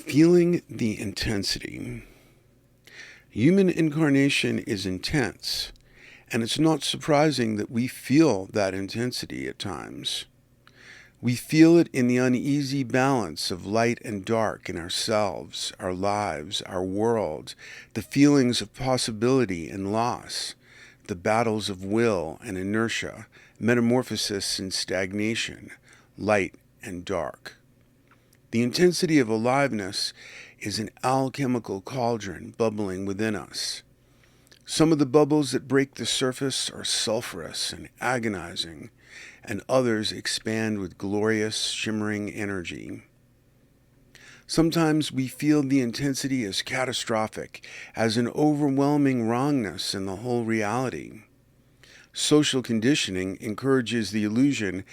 Feeling the intensity. Human incarnation is intense, and it's not surprising that we feel that intensity at times. We feel it in the uneasy balance of light and dark in ourselves, our lives, our world, the feelings of possibility and loss, the battles of will and inertia, metamorphosis and stagnation, light and dark. The intensity of aliveness is an alchemical cauldron bubbling within us. Some of the bubbles that break the surface are sulfurous and agonizing, and others expand with glorious, shimmering energy. Sometimes we feel the intensity as catastrophic, as an overwhelming wrongness in the whole reality. Social conditioning encourages the illusion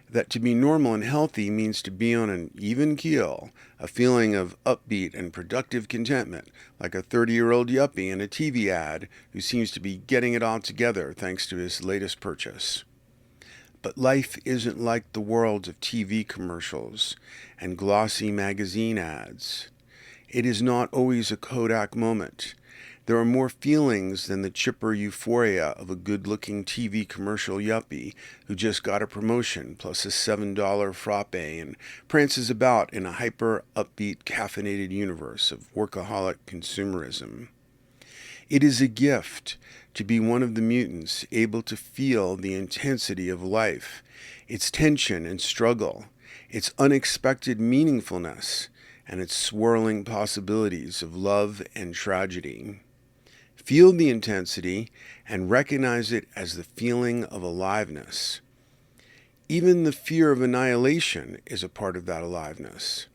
that to be normal and healthy means to be on an even keel, a feeling of upbeat and productive contentment, like a 30-year-old yuppie in a TV ad who seems to be getting it all together thanks to his latest purchase. But life isn't like the world of TV commercials and glossy magazine ads. It is not always a Kodak moment. There are more feelings than the chipper euphoria of a good-looking TV commercial yuppie who just got a promotion plus a $7 frappe and prances about in a hyper-upbeat caffeinated universe of workaholic consumerism. It is a gift to be one of the mutants able to feel the intensity of life, its tension and struggle, its unexpected meaningfulness, and its swirling possibilities of love and tragedy. Feel the intensity and recognize it as the feeling of aliveness. Even the fear of annihilation is a part of that aliveness.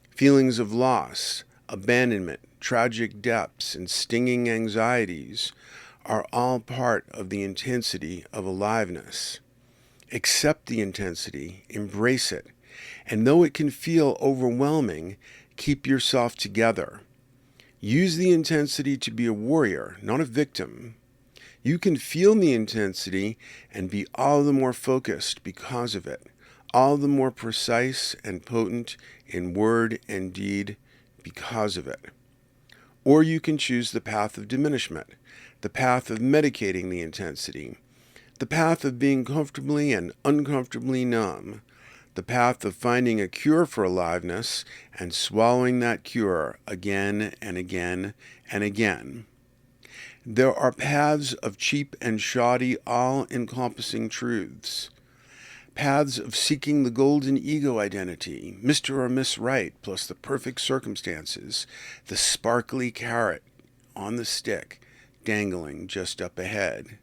Feelings of loss, abandonment, tragic depths, and stinging anxieties are all part of the intensity of aliveness. Accept the intensity, embrace it, and though it can feel overwhelming, keep yourself together. Use the intensity to be a warrior, not a victim. You can feel the intensity and be all the more focused because of it, all the more precise and potent in word and deed because of it. Or you can choose the path of diminishment, the path of medicating the intensity, the path of being comfortably and uncomfortably numb, the path of finding a cure for aliveness and swallowing that cure again and again and again. There are paths of cheap and shoddy, all-encompassing truths. Paths of seeking the golden ego identity, Mr. or Miss Right, plus the perfect circumstances, the sparkly carrot on the stick, dangling just up ahead.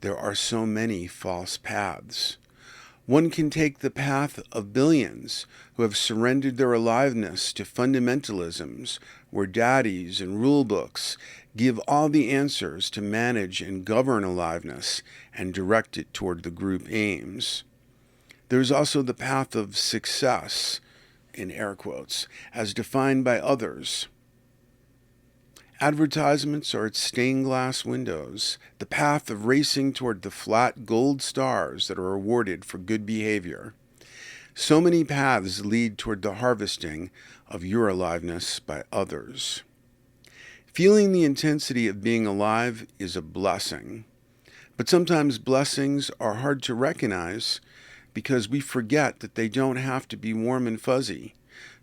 There are so many false paths. One can take the path of billions who have surrendered their aliveness to fundamentalisms where daddies and rule books give all the answers to manage and govern aliveness and direct it toward the group aims. There's also the path of success, in air quotes, as defined by others. Advertisements are its stained glass windows, the path of racing toward the flat gold stars that are awarded for good behavior. So many paths lead toward the harvesting of your aliveness by others. Feeling the intensity of being alive is a blessing, but sometimes blessings are hard to recognize because we forget that they don't have to be warm and fuzzy,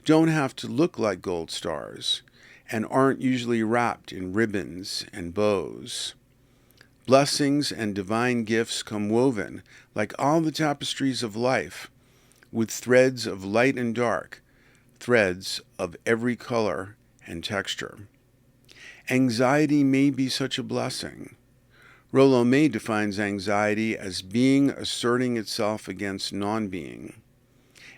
don't have to look like gold stars, and aren't usually wrapped in ribbons and bows. Blessings and divine gifts come woven, like all the tapestries of life, with threads of light and dark, threads of every color and texture. Anxiety may be such a blessing. Rollo May defines anxiety as being asserting itself against non-being.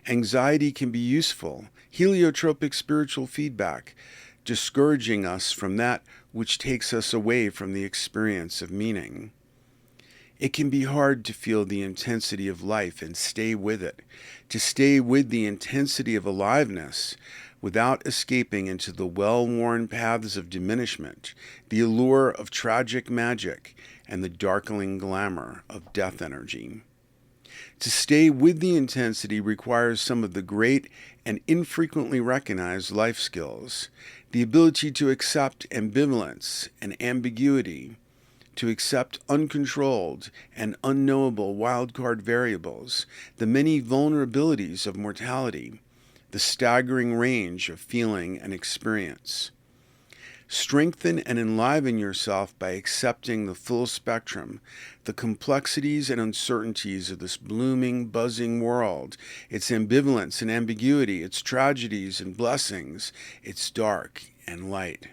Anxiety can be useful, heliotropic spiritual feedback, discouraging us from that which takes us away from the experience of meaning. It can be hard to feel the intensity of life and stay with it, to stay with the intensity of aliveness without escaping into the well-worn paths of diminishment, the allure of tragic magic, and the darkling glamour of death energy. To stay with the intensity requires some of the great and infrequently recognized life skills: the ability to accept ambivalence and ambiguity, to accept uncontrolled and unknowable wildcard variables, the many vulnerabilities of mortality, the staggering range of feeling and experience. Strengthen and enliven yourself by accepting the full spectrum, the complexities and uncertainties of this blooming, buzzing world, its ambivalence and ambiguity, its tragedies and blessings, its dark and light.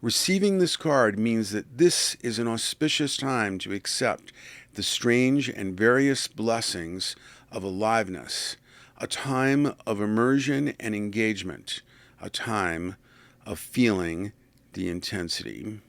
Receiving this card means that this is an auspicious time to accept the strange and various blessings of aliveness, a time of immersion and engagement, a time of feeling the intensity.